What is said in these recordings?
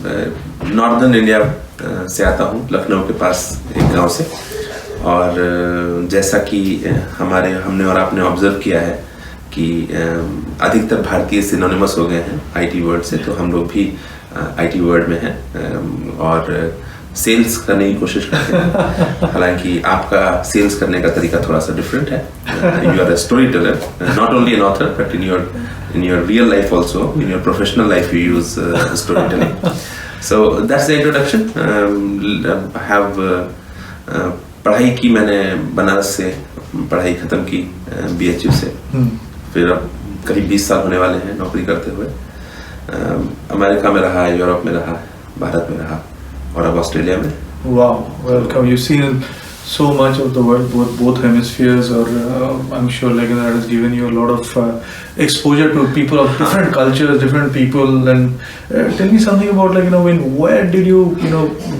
Northern India से आता हूँ, लखनऊ के पास एक गांव से। और जैसा कि हमने और आपने ऑब्जर्व किया है कि अधिकतर भारतीय सिनोनिमस हो गए हैं आईटी वर्ड से, तो हम लोग भी आईटी वर्ड में हैं और सेल्स करने की कोशिश करते हैं। हालांकि आपका सेल्स करने का तरीका थोड़ा सा डिफरेंट है। You are a story teller, not only an author but in your real life also, in your professional life you use storytelling. So that's the introduction. I have पढ़ाई की मैंने बनारस से पढ़ाई ख़त्म की BHU से। फिर अब करीब 20 साल होने वाले हैं नौकरी करते हुए। अमेरिका में रहा, यूरोप में रहा, भारत में रहा और अब ऑस्ट्रेलिया में। Wow, welcome. You've seen so much of the world, both hemispheres, or I'm sure like that has given you a lot of exposure to people of different cultures, different people. And tell me something about where did you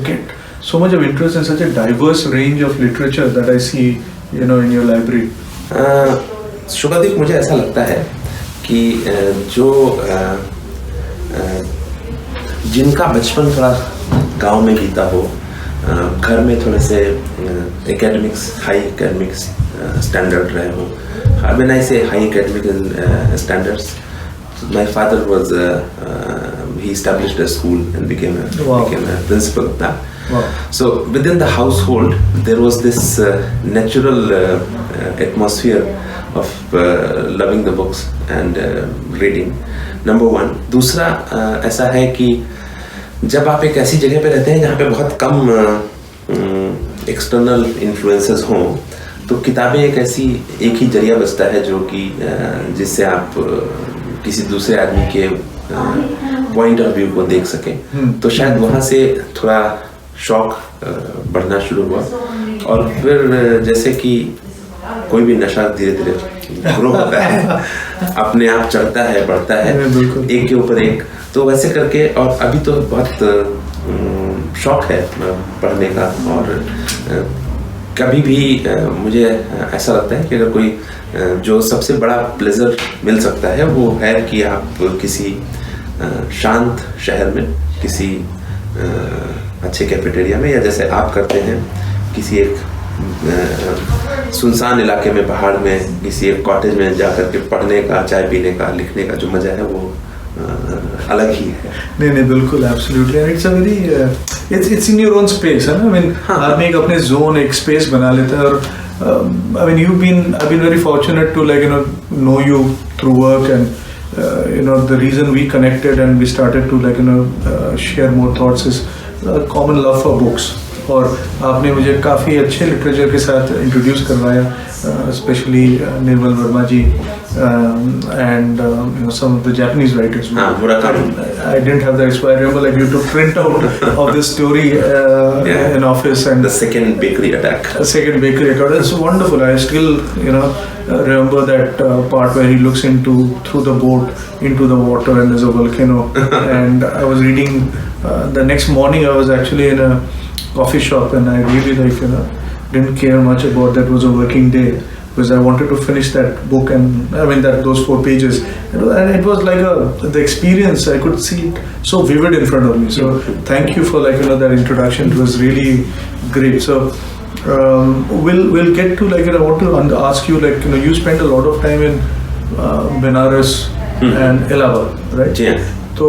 get so much of interest in such a diverse range of literature that I see in your library? Shubhdeep, मुझे ऐसा लगता है कि जो जिनका बचपन थोड़ा गांव में बीता हो, घर में थोड़े से हाई एकेडमिक्स स्टैंडर्ड रहे हो। When I say high academic standards, my father he established a school and became a principal of that. Wow. So within the household there was this natural atmosphere of loving the books and reading. Number one. दूसरा ऐसा है कि जब आप एक ऐसी जगह पे रहते हैं जहाँ पे बहुत कम एक्सटर्नल इन्फ्लुएंसेस हों, तो किताबें एक ही जरिया बचता है जो कि जिससे आप किसी दूसरे आदमी के पॉइंट ऑफ व्यू को देख सकें। तो शायद वहाँ से थोड़ा शौक बढ़ना शुरू हुआ और फिर जैसे कि कोई भी नशा धीरे धीरे ग्रो होता है, अपने आप चढ़ता है, बढ़ता है, एक के ऊपर एक। तो वैसे करके और अभी तो बहुत शौक है पढ़ने का। और कभी भी मुझे ऐसा लगता है कि अगर कोई जो सबसे बड़ा प्लेजर मिल सकता है वो है कि आप किसी शांत शहर में, किसी अच्छे कैफेटेरिया में, या जैसे आप करते हैं किसी एक सुनसान इलाके में, पहाड़ में, किसी एक कॉटेज में जाकर के पढ़ने का, चाय पीने का, लिखने का जो मजा है वो अलग ही है। नहीं बिल्कुल, absolutely. And it's a very it's in your own space है ना। आई मीन आदमी एक अपने जोन, एक स्पेस बना लेता है। और I mean I've been very fortunate to know you through work, and the reason we connected and we started to share more thoughts is a common love for books. और आपने मुझे काफ़ी अच्छे लिटरेचर के साथ इंट्रोड्यूस करवाया, specially Nirmal Verma ji and some of the Japanese writers. I didn't have that, so I remember you took print out of this story in office, and the second bakery attack. It's wonderful. I still remember that part where he looks through the boat into the water and there's a volcano. And I was reading the next morning. I was actually in a coffee shop and I really didn't care much about that was a working day, because I wanted to finish that book, and I mean those 4 pages, and it was like the experience. I could see it so vivid in front of me. So thank you for that introduction. It was really great. So we'll get to I want to ask you you spent a lot of time in Benares and Allahabad, right? Yeah. तो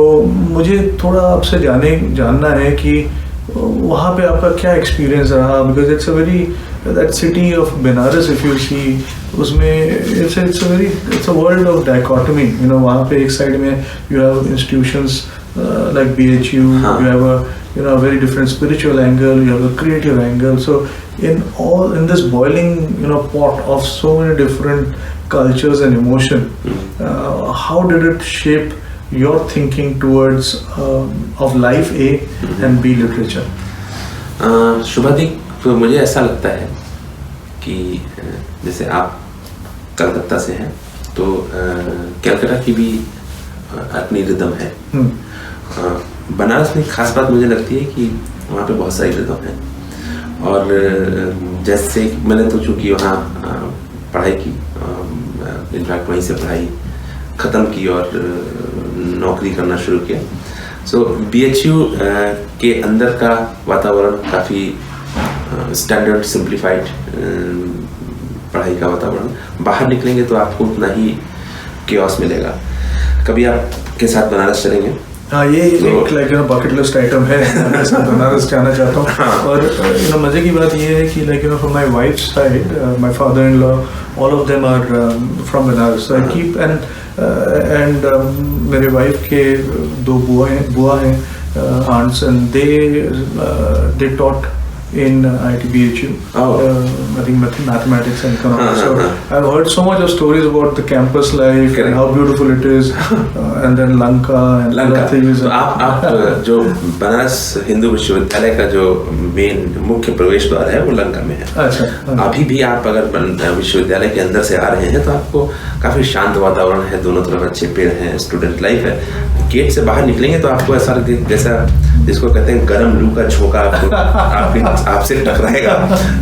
मुझे थोड़ा आपसे जानना है कि वहाँ पे आपका क्या एक्सपीरियंस रहा, because it's a very that city of Banaras, if you see, उसमें it's a world of dichotomy. वहाँ पे एक साइड में you have institutions like BHU, you have a very different spiritual angle, you have a creative angle. So in this boiling pot of so many different cultures and emotion, how did it shape your thinking towards of life A and B literature? Shubhdeep, मुझे ऐसा लगता है कि जैसे आप कलकत्ता से हैं, तो कलकत्ता की भी अपनी रिदम है. बनारस में खास बात मुझे लगती है कि वहाँ पे बहुत सारी रिदम है. और जैसे मैंने तो चूँकि वहाँ पढ़ाई की, इनफैक्ट वहीं से पढ़ाई ख़त्म की और नौकरी करना शुरू किया. सो BHU के अंदर का वातावरण काफ़ी स्टैंडर्ड सिंप्लीफाइड पढ़ाई का वातावरण। बाहर निकलेंगे तो आपको उतना ही केओस मिलेगा। कभी आपके साथ बनारस चलेंगे? हाँ, ये एक लाइक बकेट लिस्ट आइटम है, मैं बनारस जाना चाहता हूँ। और मजे की बात ये है कि like from my wife's side, my father in law, all of them are from Banaras. I keep and मेरे वाइफ के 2 बुआ हैं aunts, and they taught in IIT BHU. I think mathematics and economics. So I've heard so much of stories about the campus life and how beautiful it is, and then Lanka and other things. तो आप जो बनारस हिंदू विश्वविद्यालय का जो main मुख्य प्रवेश द्वार है वो लंका में है। अच्छा। अभी भी आप अगर विश्वविद्यालय के अंदर से आ रहे हैं तो आपको काफी शांत वातावरण है, दोनों तरफ अच्छे पेड़ हैं, स्टूडेंट लाइफ है। गेट से बाहर निकलेंगे तो आपको ऐसा जैसा जिसको कहते हैं गर्म लू का झोंका आपसे टकराएगा।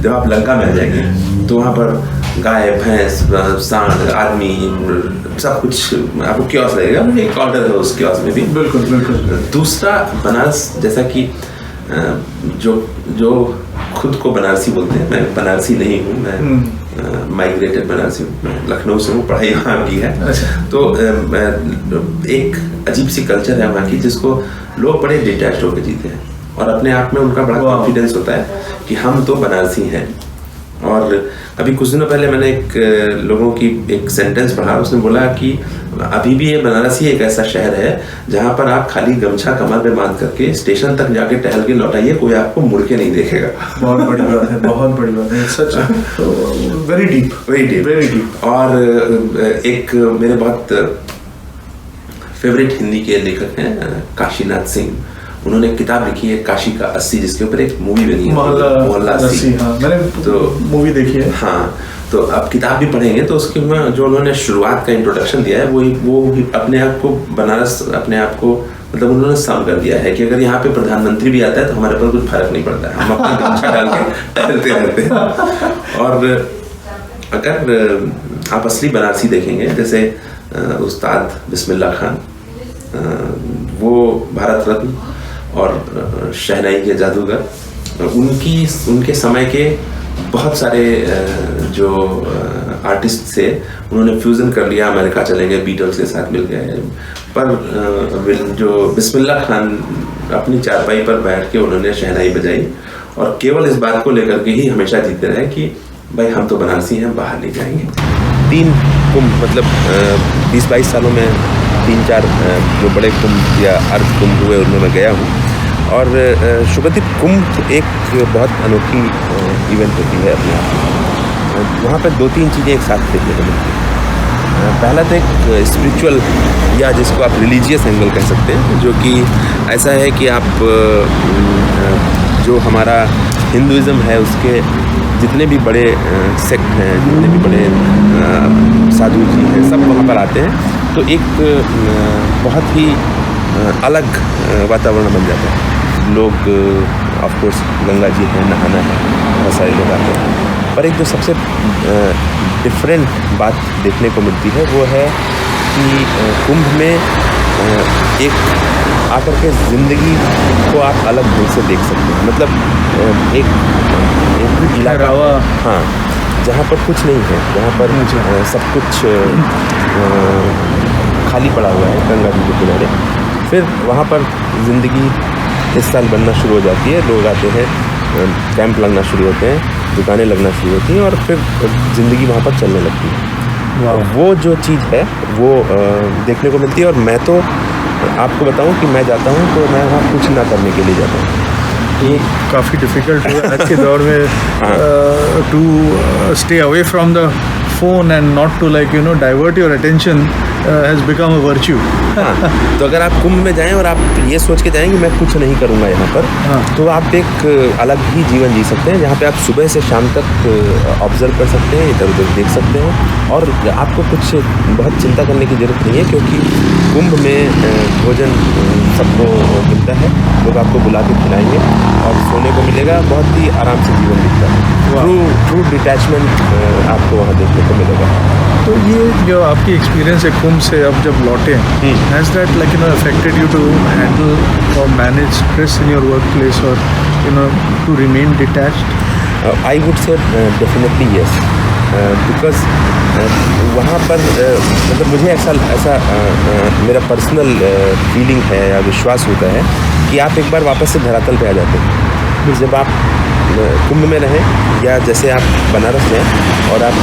जब आप लंका में आ जाएंगे तो वहाँ पर गाय, भैंस, सांड, आदमी, सब कुछ आपको कियोस्क लगेगा। एक काउंटर है उस कियोस्क में भी। बिल्कुल बिल्कुल। दूसरा, बनारस जैसा कि जो खुद को बनारसी बोलते हैं, मैं बनारसी नहीं हूँ, मैं माइग्रेटेड बनारसी हूँ, मैं लखनऊ से हूँ, पढ़ाई वहाँ की है। तो एक अजीब सी कल्चर है वहाँ की जिसको लोग बड़े डिटैच होकर जीते हैं और अपने आप में उनका बड़ा कॉन्फिडेंस होता है कि हम तो बनारसी हैं। और अभी कुछ दिनों पहले मैंने लोगों की एक सेंटेंस पढ़ा, उसने बोला कि अभी भी ये बनारसी एक ऐसा शहर है जहाँ पर आप खाली गमछा कमर में बांध करके स्टेशन तक जाके टहल के लौटाइए, कोई आपको मुड़ के नहीं देखेगा। बहुत बड़ी बात है, बहुत बड़ी बात है, सच। Very deep, very deep, very deep. और एक मेरे बहुत फेवरेट हिंदी के लेखक हैं काशीनाथ सिंह, उन्होंने एक किताब लिखी है काशी का 80, जिसके ऊपर एक मूवी बनी है मोहल्ला 80। हाँ, मैंने तो मूवी देखी है। हाँ, तो आप किताब भी पढ़ेंगे तो उसके में जो उन्होंने शुरुआत का इंट्रोडक्शन दिया है वो अपने आप को बनारस, अपने आप को मतलब उन्होंने सम कर दिया है कि अगर यहाँ पे प्रधानमंत्री भी आता है तो हमारे पर कुछ फर्क नहीं पड़ता है, हम अपना गमछा डाल के टहलते रहते हैं। और अगर आप असली बनारसी देखेंगे, जैसे उस्ताद बिस्मिल्लाह खान, वो भारत रत्न और शहनाई के जादूगर, उनके समय के बहुत सारे जो आर्टिस्ट थे उन्होंने फ्यूज़न कर लिया, अमेरिका चले गए, बीटल्स के साथ मिल गए। पर जो बिस्मिल्लाह खान अपनी चारपाई पर बैठ के उन्होंने शहनाई बजाई और केवल इस बात को लेकर के ही हमेशा जीते रहे कि भाई हम तो बनारसी हैं, बाहर नहीं जाएंगे। 3 कुंभ मतलब 20-22 सालों में 3-4 जो बड़े कुंभ या अर्ध कुंभ हुए उनमें मैं गया हूँ। और शुभदीप, कुंभ एक बहुत अनोखी इवेंट होती है अपने आप में। वहाँ पर 2-3 चीज़ें एक साथ देखने को मिलती हैं। पहला तो एक स्पिरिचुअल या जिसको आप रिलीजियस एंगल कह सकते हैं, जो कि ऐसा है कि आप जो हमारा हिंदुइज़्म है उसके जितने भी बड़े सेक्ट हैं, जितने भी बड़े साधु जी हैं, सब वहाँ पर आते हैं। तो एक बहुत ही अलग वातावरण बन जाता है। लोग ऑफ कोर्स गंगा जी हैं, नहाना है, बहुत सारे लोग आते हैं। पर एक जो सबसे डिफरेंट बात देखने को मिलती है वो है कि कुंभ में एक आकर के ज़िंदगी को आप अलग ढंग से देख सकते हैं। मतलब एक इलाका, हाँ, जहाँ पर कुछ नहीं है, जहाँ पर सब कुछ खाली पड़ा हुआ है गंगा जी के किनारे। फिर वहाँ पर ज़िंदगी इस साल बनना शुरू हो जाती है, लोग आते हैं, कैंप लगना शुरू होते हैं, दुकानें लगना शुरू होती हैं और फिर ज़िंदगी वहाँ पर चलने लगती है। वो जो चीज़ है वो देखने को मिलती है। और मैं तो आपको बताऊं कि मैं जाता हूं तो मैं वहाँ कुछ ना करने के लिए जाता हूं। ये काफ़ी डिफ़िकल्ट है आज के दौर में to stay away from the phone and not to divert your attention has become a virtue. हाँ, तो अगर आप कुंभ में जाएं और आप ये सोच के जाएं कि मैं कुछ नहीं करूँगा यहाँ पर, तो आप एक अलग ही जीवन जी सकते हैं जहाँ पे आप सुबह से शाम तक ऑब्जर्व कर सकते हैं, इधर उधर देख सकते हैं और आपको कुछ बहुत चिंता करने की ज़रूरत नहीं है, क्योंकि कुंभ में भोजन सबको मिलता है, लोग आपको बुला के खिलाएंगे और सोने को मिलेगा, बहुत ही आराम से जीवन बीतता है। ट्रू डिटैचमेंट आपको वहाँ देखने को मिलेगा। तो ये जो आपकी एक्सपीरियंस है कुंभ से अब जब लौटे हैं, has that like affected you to handle or manage stress in your workplace or to remain detached? I would say definitely yes, because वहाँ पर मतलब मुझे ऐसा मेरा पर्सनल फीलिंग है या विश्वास होता है कि आप एक बार वापस से धरातल पे आ जाते हैं। जब आप कुंभ में रहें या जैसे आप बनारस में और आप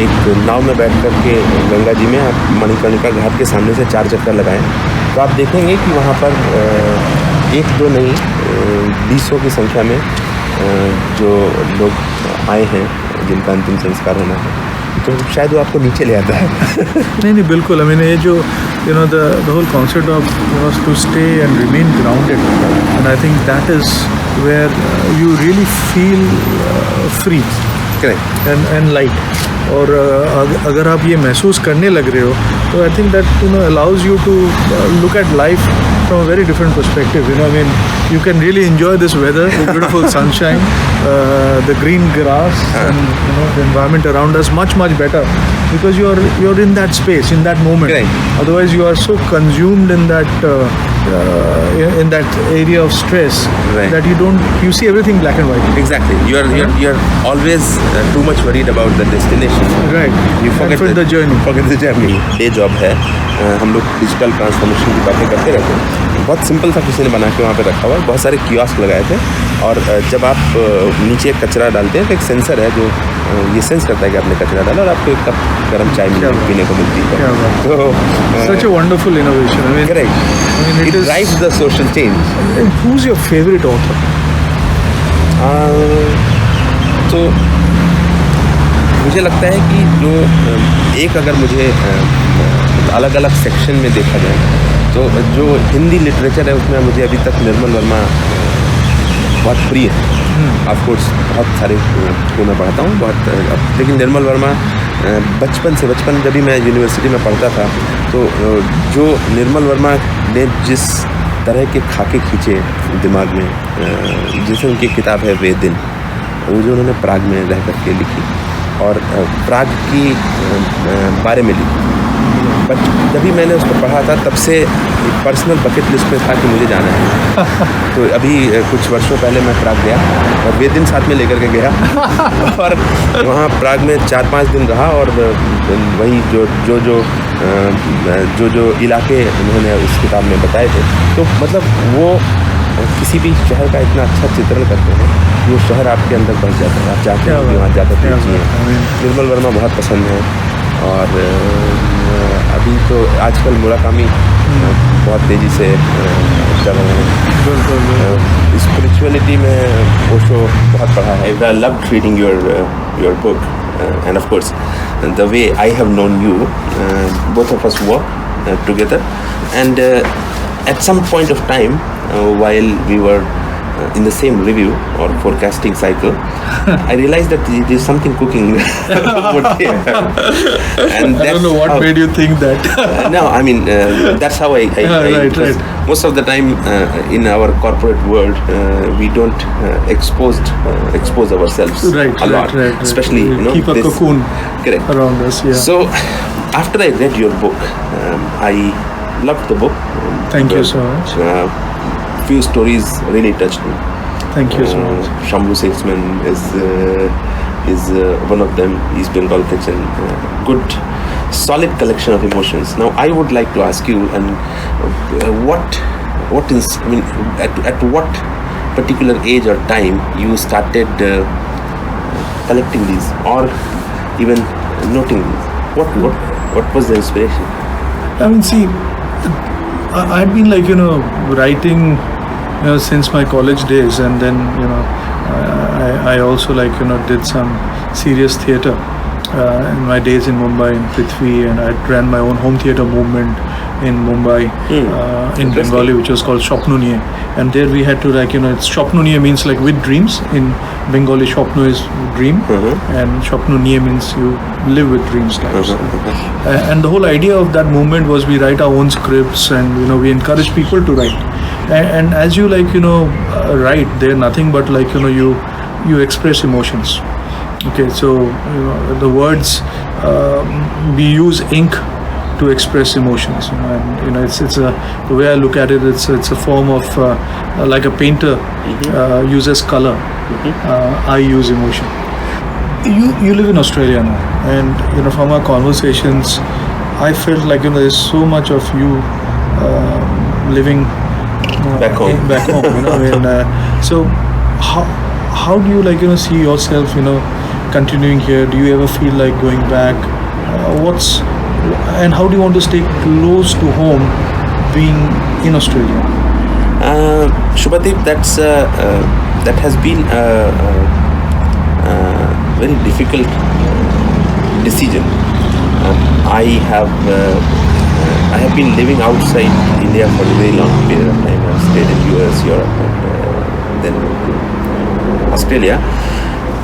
एक नाव में बैठ कर के गंगा जी में आप मणिकर्णिका घाट के सामने से 4 चक्कर लगाएं, तो आप देखेंगे कि वहाँ पर 1-2 नहीं 20 की संख्या में जो लोग आए हैं जिनका अंतिम संस्कार होना है, तो शायद वो आपको नीचे ले आता है। नहीं बिल्कुल, आई मीन ये जो the whole concept of to stay and remain grounded, and I think that is where you really feel free and light. और अगर आप ये महसूस करने लग रहे हो तो I think that allows you to look at life from a very different perspective. I mean, you can really enjoy this weather, the beautiful sunshine, the green grass, and the environment around us much better because you're in that space, in that moment. Otherwise, you are so consumed in that area of stress that you see everything black and white. Exactly. You're always too much worried about the destination. Right. You forget the journey. Forget the journey. Day job है, हम लोग digital transformation की बातें करते रहते हैं। बहुत simple था, किसी ने बना के वहाँ पे रखा हुआ है, बहुत सारे कियोस्क लगाए थे, और जब आप नीचे कचरा डालते हैं तो एक सेंसर है जो ये सेंस करता है कि आपने कचरा डाला और आपको एक कप गर्म चाय पीने को मिलती है। तो such a wonderful innovation. I mean, correct. It drives the social change. And who's your favorite author? तो मुझे लगता है कि जो एक अगर मुझे अलग अलग सेक्शन में देखा जाए तो जो हिंदी लिटरेचर है उसमें मुझे अभी तक निर्मल वर्मा बहुत प्रिय है। ऑफकोर्स बहुत सारे को मैं पढ़ता हूँ बहुत, लेकिन निर्मल वर्मा बचपन जब भी मैं यूनिवर्सिटी में पढ़ता था तो जो निर्मल वर्मा ने जिस तरह के खाके खींचे दिमाग में, जैसे उनकी किताब है वेदिन, वो जो उन्होंने प्राग में रह करके लिखी और प्राग की बारे में लिखी, बट जब भी मैंने उसको पढ़ा था तब से एक पर्सनल बकेट लिस्ट में था कि मुझे जाना है। तो अभी कुछ वर्षों पहले मैं प्राग गया और वे दिन साथ में लेकर के गया और वहाँ प्राग में 4-5 दिन रहा और वही जो इलाके उन्होंने उस किताब में बताए थे, तो मतलब वो किसी भी शहर का इतना अच्छा चित्रण करते हैं कि वो शहर आपके अंदर बस जाता है, आप चाहते हैं कि वहाँ जाकर पहुँचिए। निर्मल वर्मा बहुत पसंद है और अभी तो आजकल मुराकामी बहुत तेज़ी से चल रहे हैं। स्पिरिचुअलिटी में ओशो बहुत पढ़ा है। I loved reading your book and of course the way I have known you, both of us work together, and at some point of time while we were in the same review or forecasting cycle, I realized that there is something cooking over there. And I don't know what made you think that. No, I mean that's how I right. Most of the time in our corporate world we don't expose ourselves a lot, right. Especially keep a cocoon correct around us. Yeah. So after I read your book, I loved the book. Thank you so much. Few stories really touched me. Thank you so much. Shambhu Salesman is one of them. East Bengal Kitchen, good solid collection of emotions. Now I would like to ask you, and what is, I mean, at what particular age or time you started collecting these or even noting these? What was the inspiration? I mean, see, I'd been writing since my college days, and then I also did some serious theatre in my days in Mumbai in Prithvi, and I ran my own home theatre movement in Mumbai in Bengali, which was called Shopnuniye, and there we had to Shopnuniye means with dreams. In Bengali, Shopnu is dream, and Shopnuniye means you live with dreams. And the whole idea of that movement was we write our own scripts, and we encourage people to write. And as you write, they're nothing but you express emotions. Okay, so the words we use ink to express emotions, and it's a, the way I look at it, it's a form of like a painter uses color. I use emotion. You live in Australia now, and from our conversations, I felt like there's so much of you living back home. So how do you see yourself continuing here? Do you ever feel like going back? And how do you want to stay close to home being in Australia? Subhadip, that has been a very difficult decision. I have been living outside India for a very long period of time. I've stayed in US, Europe, and then Australia.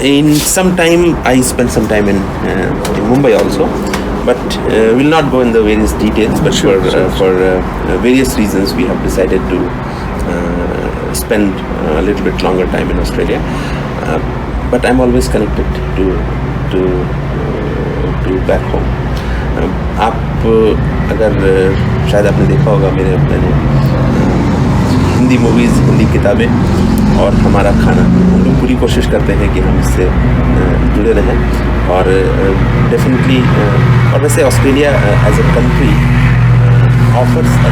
In some time, I spent some time in Mumbai also, but we'll not go in the various details. But for various reasons, we have decided to spend a little bit longer time in Australia. But I'm always connected to back home. आप अगर शायद आपने देखा होगा मैंने Hindi movies, Hindi किताबें और हमारा खाना, हम लोग पूरी कोशिश करते हैं कि हम इससे जुड़े रहें. और डेफिनेटली और वैसे Australia as a country offers a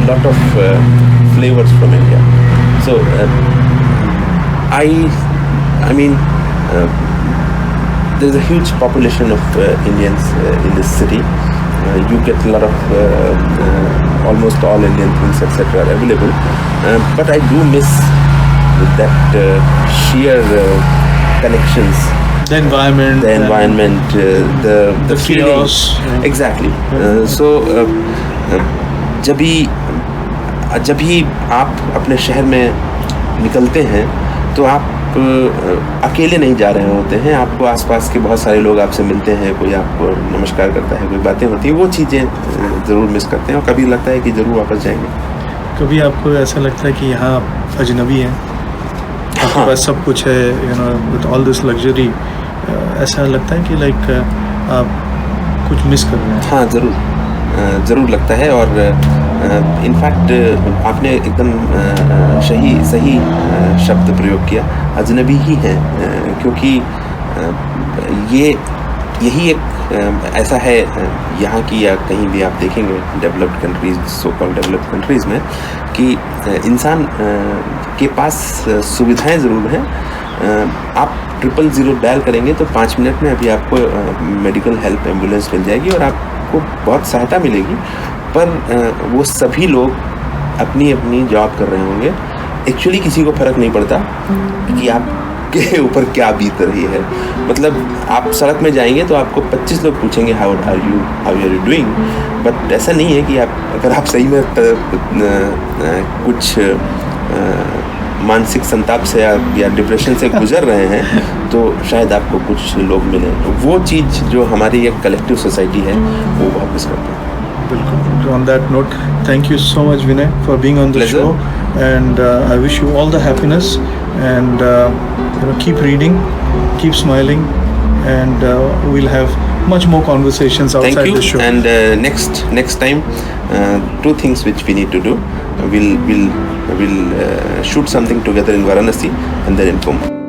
lot of flavors from India. So I mean there's a huge population of Indians in this city. You get a lot of almost all Indian things, etc. are available. But I do miss that sheer connections. The environment, the feeling. Exactly. So जब भी आप अपने शहर में निकलते हैं तो आप अकेले नहीं जा रहे होते हैं. आपको आसपास के बहुत सारे लोग आपसे मिलते हैं, कोई आपको नमस्कार करता है, कोई बातें होती हैं. वो चीज़ें ज़रूर मिस करते हैं और कभी लगता है कि ज़रूर वापस जाएंगे. कभी आपको ऐसा लगता है कि यहाँ अजनबी हैं, आपके पास सब कुछ है, विद ऑल दिस लग्जरी, ऐसा लगता है कि लाइक आप कुछ मिस कर रहे हैं? हाँ, ज़रूर लगता है. और इनफैक्ट आपने एकदम सही शब्द प्रयोग किया, अजनबी ही हैं, क्योंकि यही एक ऐसा है यहाँ की या कहीं भी आप देखेंगे developed countries, so called developed countries में, कि इंसान के पास सुविधाएं ज़रूर हैं. आप 000 डायल करेंगे तो 5 मिनट में अभी आपको मेडिकल हेल्प एम्बुलेंस मिल जाएगी और आपको बहुत सहायता मिलेगी. पर वो सभी लोग अपनी जॉब कर रहे होंगे. एक्चुअली किसी को फ़र्क नहीं पड़ता कि आपके ऊपर क्या बीत रही है. मतलब आप सड़क में जाएंगे तो आपको 25 लोग पूछेंगे how are you doing. But ऐसा नहीं है कि अगर आप सही में कुछ मानसिक संताप से या डिप्रेशन से गुजर रहे हैं तो शायद आपको कुछ लोग मिलें. वो चीज़ जो हमारी एक कलेक्टिव सोसाइटी है वो बहुत मिस करते हैं. On that note, thank you so much, Vinay, for being on the show, and I wish you all the happiness, and keep reading, keep smiling, and we'll have much more conversations outside the show. And next time, 2 things which we need to do. We'll shoot something together in Varanasi and then in Kumbhmela.